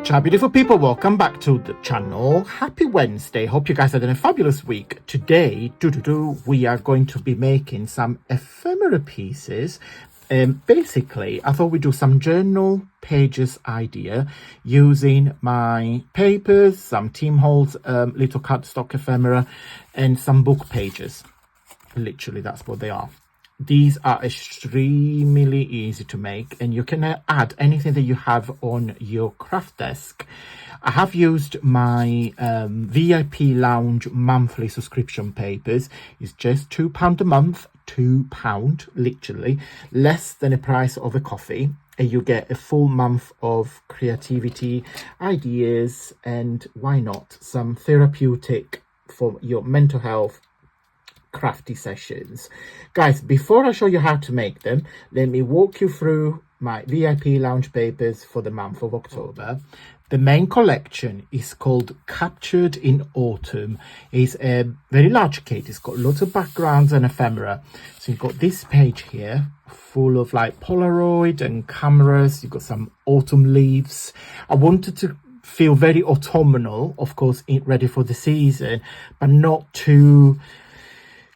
Ciao beautiful people, welcome back to the channel. Happy Wednesday. Hope you guys are having a fabulous week. Today we are going to be making some ephemera pieces. Basically I thought we'd do some journal pages idea using my papers, some Tim Holtz little cardstock ephemera, and some book pages. Literally that's what they are. These are extremely easy to make, and you can add anything that you have on your craft desk. I have used my VIP Lounge monthly subscription papers. It's just £2 a month, £2, literally, less than the price of a coffee. And you get a full month of creativity, ideas, and why not some therapeutic for your mental health crafty sessions. Guys, before I show you how to make them, let me walk you through my VIP Lounge papers for the month of October. The main collection is called Captured in Autumn. It's a very large kit. It's got lots of backgrounds and ephemera. So you've got this page here full of like Polaroid and cameras. You've got some autumn leaves. I wanted to feel very autumnal, of course, ready for the season, but not too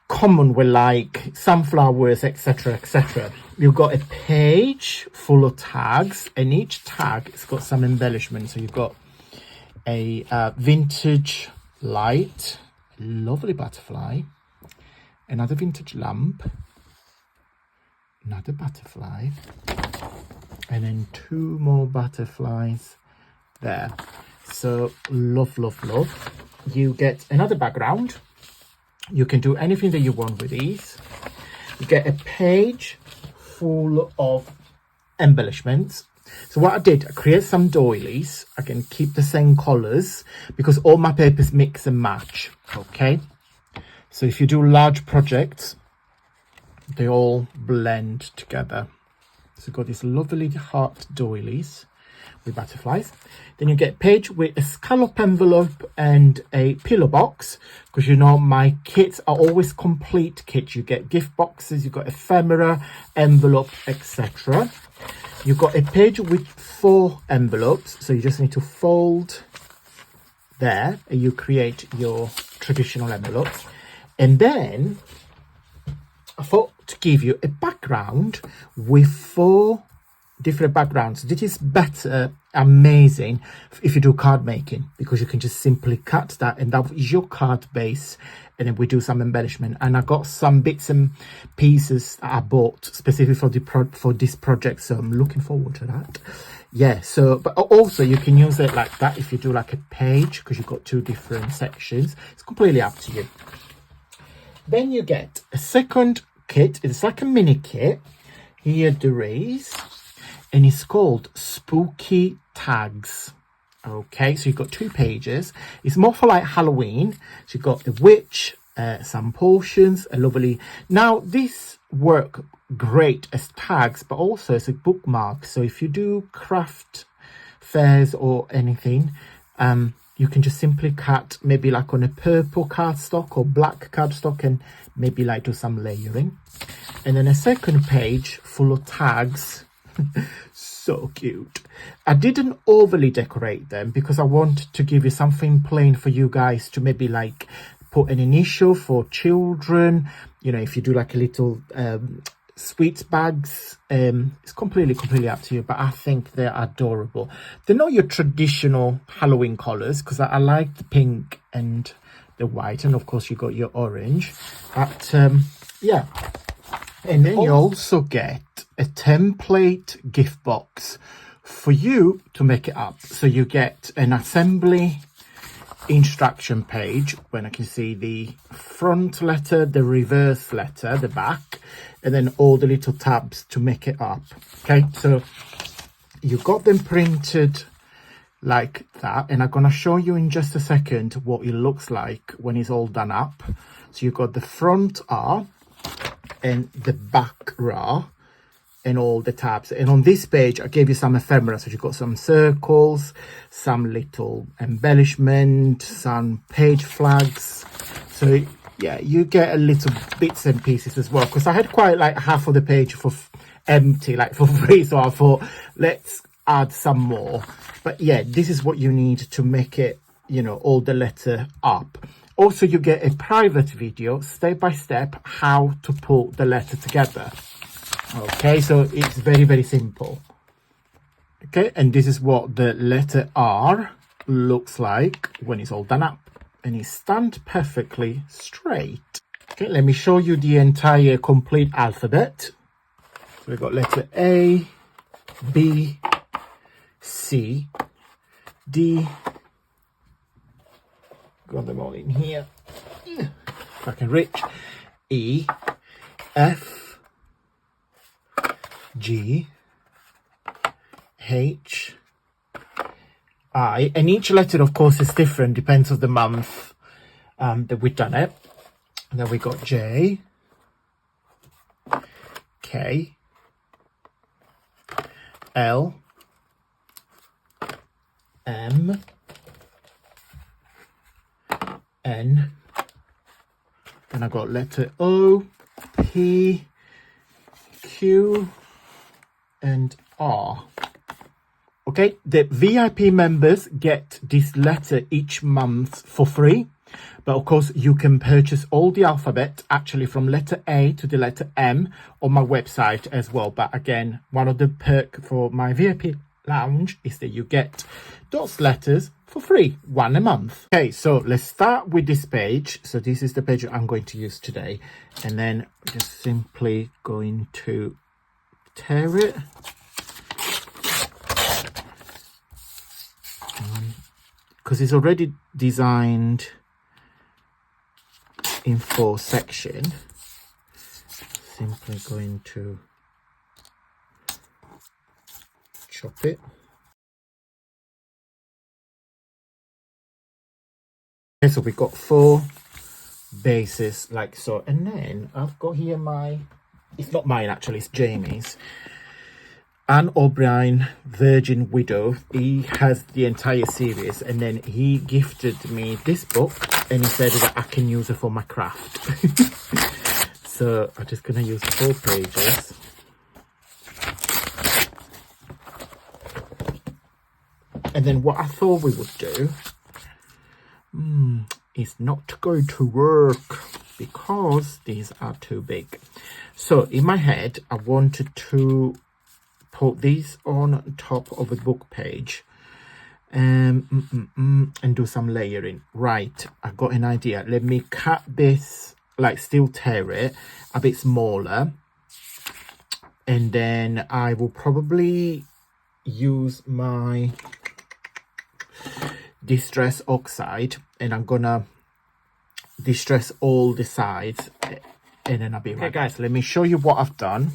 common with like sunflowers, etc, etc. You've got a page full of tags, and each tag has got some embellishment. So you've got a vintage light, lovely butterfly, another vintage lamp, another butterfly, and then two more butterflies there. So love. You get another background. You can do anything that you want with these. You get a page full of embellishments. So what I did, I create some doilies. I can keep the same colors because all my papers mix and match. Okay. So if you do large projects, they all blend together. So you've got these lovely heart doilies with butterflies. Then you get a page with a scallop envelope and a pillow box, because you know my kits are always complete kits. You get gift boxes, you've got ephemera, envelope, etc. You've got a page with 4 envelopes, so you just need to fold there and you create your traditional envelopes. And then I thought to give you a background with 4 different backgrounds. This is better, amazing if you do card making, because you can just simply cut that and that is your card base, and then we do some embellishment. And I got some bits and pieces that I bought specifically for this project, so I'm looking forward to that. Yeah, so but also you can use it like that if you do like a page, because you've got 2 different sections. It's completely up to you. Then you get a second kit. It's like a mini kit. Here there is, and it's called Spooky Tags. Okay, so you've got 2 pages. It's more for like Halloween. So you've got a witch, some potions, a lovely. Now this work great as tags, but also as a bookmark. So if you do craft fairs or anything, you can just simply cut maybe like on a purple cardstock or black cardstock and maybe like do some layering. And then a second page full of tags. So cute. I didn't overly decorate them because I want to give you something plain for you guys to maybe like put an initial for children. You know, if you do like a little sweets bags, it's completely up to you, but I think they're adorable. They're not your traditional Halloween colors, because I like the pink and the white, and of course you got your orange, but yeah. And then you also get a template gift box for you to make it up. So you get an assembly instruction page when I can see the front letter, the reverse letter, the back, and then all the little tabs to make it up. Okay, so you got them printed like that, and I'm gonna show you in just a second what it looks like when it's all done up. So you've got the front R and the back raw and all the tabs. And on this page I gave you some ephemera, so you've got some circles, some little embellishment, some page flags. So yeah, you get a little bits and pieces as well, because I had quite like half of the page for empty, like for free. So I thought let's add some more, but yeah, this is what you need to make it, you know, all the letter up. Also, you get a private video step by step how to put the letter together. Okay, so it's very, very simple. Okay, and this is what the letter R looks like when it's all done up, and it stands perfectly straight. Okay, let me show you the entire complete alphabet. So we've got letter A, B, C, D. Got them all in here. If I can reach. E, F, G, H, I. And each letter, of course, is different, depends on the month that we've done it. And then we got J, K, L, M, N, then I got letter O, P, Q, and R. Okay, the VIP members get this letter each month for free, but of course you can purchase all the alphabet actually from letter A to the letter M on my website as well. But again, one of the perks for my VIP lounge is that you get those letters for free, one a month. Okay, so let's start with this page. So this is the page I'm going to use today, and then just simply going to tear it. Because it's already designed in 4 sections, simply going to chop it. Okay, so we got 4 bases like so, and then I've got here my, it's not mine actually, it's Jamie's, Anne O'Brien Virgin Widow. He has the entire series, and then he gifted me this book, and he said that I can use it for my craft. So I'm just gonna use 4 pages. And then what I thought we would do is not going to work because these are too big. So in my head, I wanted to put these on top of a book page and do some layering. Right, I got an idea. Let me cut this, like still tear it a bit smaller, and then I will probably use my distress oxide, and I'm gonna distress all the sides, and then I'll be right. Okay guys, let me show you what I've done.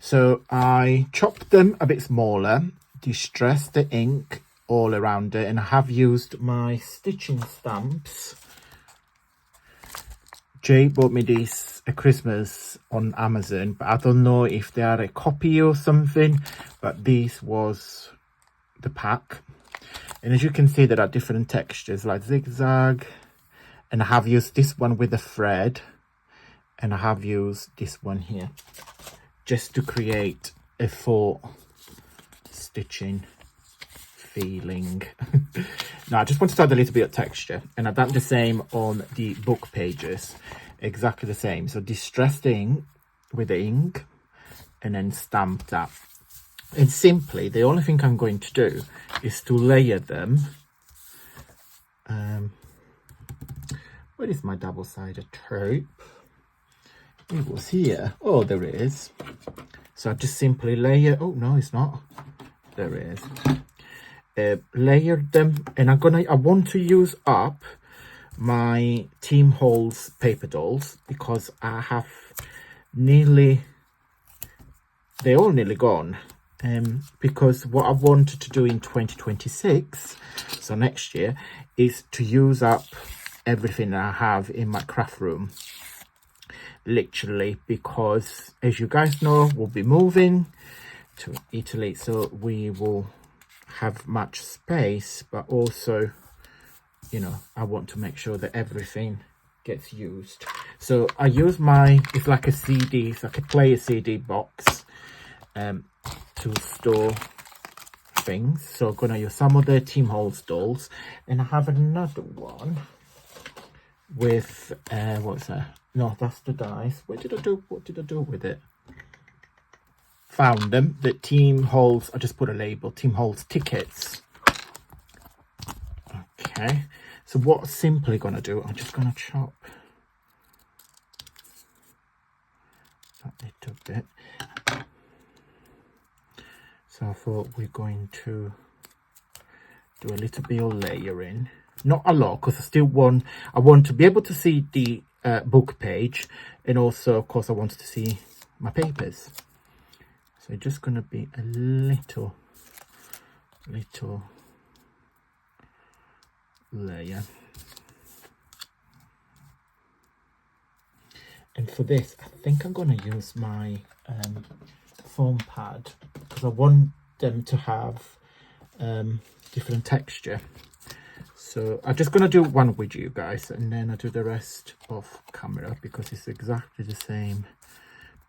So I chopped them a bit smaller, distressed the ink all around it, and I have used my stitching stamps. Jay bought me these at Christmas on Amazon, but I don't know if they are a copy or something, but this was the pack. And as you can see, there are different textures like zigzag, and I have used this one with a thread, and I have used this one here just to create a full stitching feeling. Now I just want to add a little bit of texture, and I've done the same on the book pages, exactly the same. So distressed ink with the ink and then stamp that. And simply the only thing I'm going to do is to layer them. Where is my double-sided tape? It was here. Oh, there it is. So I just simply layer. Oh no, it's not. There it is. Layer them, and I want to use up my Tim Holtz paper dolls because I have nearly, they're all nearly gone. Because what I wanted to do in 2026, so next year, is to use up everything that I have in my craft room. Literally, because as you guys know, we'll be moving to Italy, so we will have much space, but also, you know, I want to make sure that everything gets used. So I use my, it's like a CD, it's like a player CD box, to store things. So I'm gonna use some of the Tim Holtz dolls, and I have another one with what's that? No, that's the dice. What did I do with it? Found them. The Tim Holtz. I just put a label. Tim Holtz tickets. Okay. So what I'm simply gonna do? I'm just gonna chop that little bit. So I thought we're going to do a little bit of layering. Not a lot, because I want to be able to see the book page, and also of course I wanted to see my papers. So it's just going to be a little layer. And for this, I think I'm going to use my foam pad, because I want them to have different texture. So I'm just going to do one with you guys, and then I'll do the rest off camera, because it's exactly the same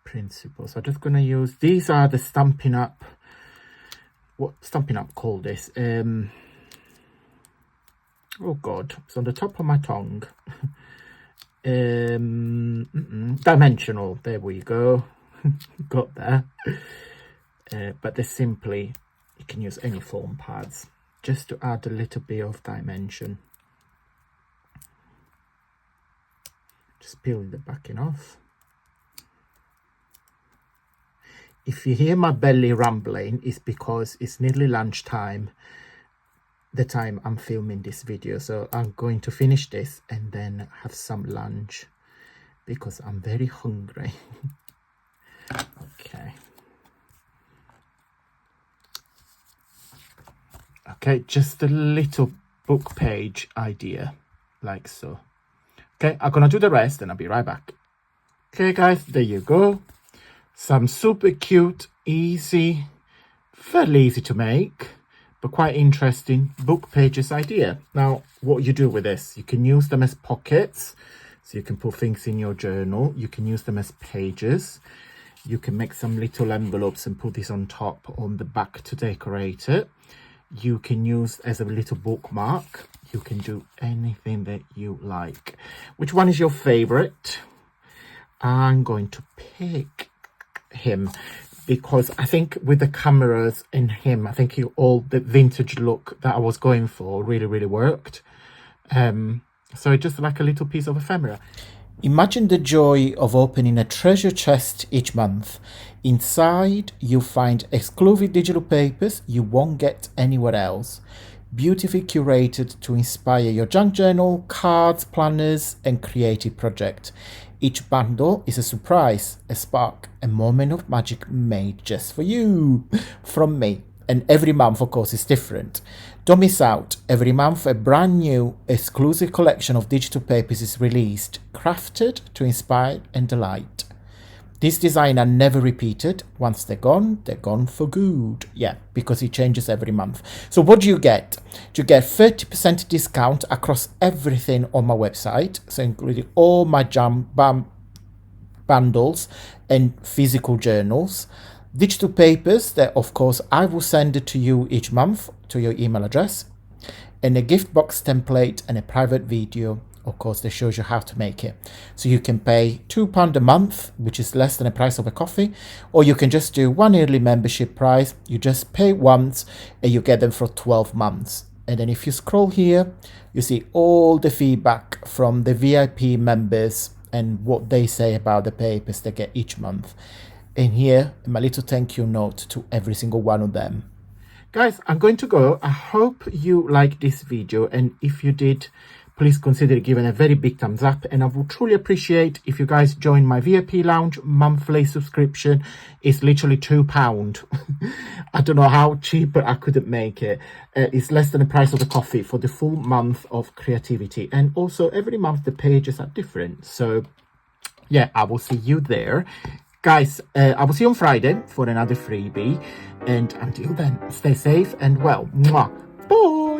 principle. So I'm just going to use, these are the Stampin' Up, what Stampin' Up call this? Oh God, it's on the top of my tongue. Dimensional, there we go. Got there. But they're simply, you can use any foam pads just to add a little bit of dimension. Just peel the backing off. If you hear my belly rumbling, it's because it's nearly lunchtime, the time I'm filming this video. So I'm going to finish this and then have some lunch, because I'm very hungry. Okay. Okay, just a little book page idea, like so. Okay, I'm gonna do the rest and I'll be right back. Okay guys, there you go. Some super cute, easy, fairly easy to make, but quite interesting book pages idea. Now, what you do with this, you can use them as pockets, so you can put things in your journal. You can use them as pages. You can make some little envelopes and put this on top, on the back to decorate it. You can use as a little bookmark. You can do anything that you like. Which one is your favorite? I'm going to pick him, because I think with the cameras in him, I think all the vintage look that I was going for really worked. So it's just like a little piece of ephemera. Imagine the joy of opening a treasure chest each month. Inside, you'll find exclusive digital papers you won't get anywhere else. Beautifully curated to inspire your junk journal, cards, planners, and creative project. Each bundle is a surprise, a spark, a moment of magic made just for you, from me. And every month, of course, is different. Don't miss out. Every month, a brand new exclusive collection of digital papers is released, crafted to inspire and delight. These designs are never repeated. Once they're gone for good. Yeah, because it changes every month. So what do? You get 30% discount across everything on my website, so including all my bundles and physical journals. Digital papers that, of course, I will send it to you each month to your email address, and a gift box template and a private video, of course, that shows you how to make it. So you can pay £2 a month, which is less than the price of a coffee, or you can just do one yearly membership price. You just pay once and you get them for 12 months. And then if you scroll here, you see all the feedback from the VIP members and what they say about the papers they get each month. And here, my little thank you note to every single one of them. Guys, I'm going to go. I hope you liked this video, and if you did, please consider giving a very big thumbs up, and I would truly appreciate if you guys join my VIP Lounge monthly subscription. It's literally £2. I don't know how cheaper I couldn't make it. It's less than the price of the coffee for the full month of creativity, and also every month the pages are different. So yeah, I will see you there. Guys, I will see you on Friday for another freebie. And until then, stay safe and well. Mwah. Bye.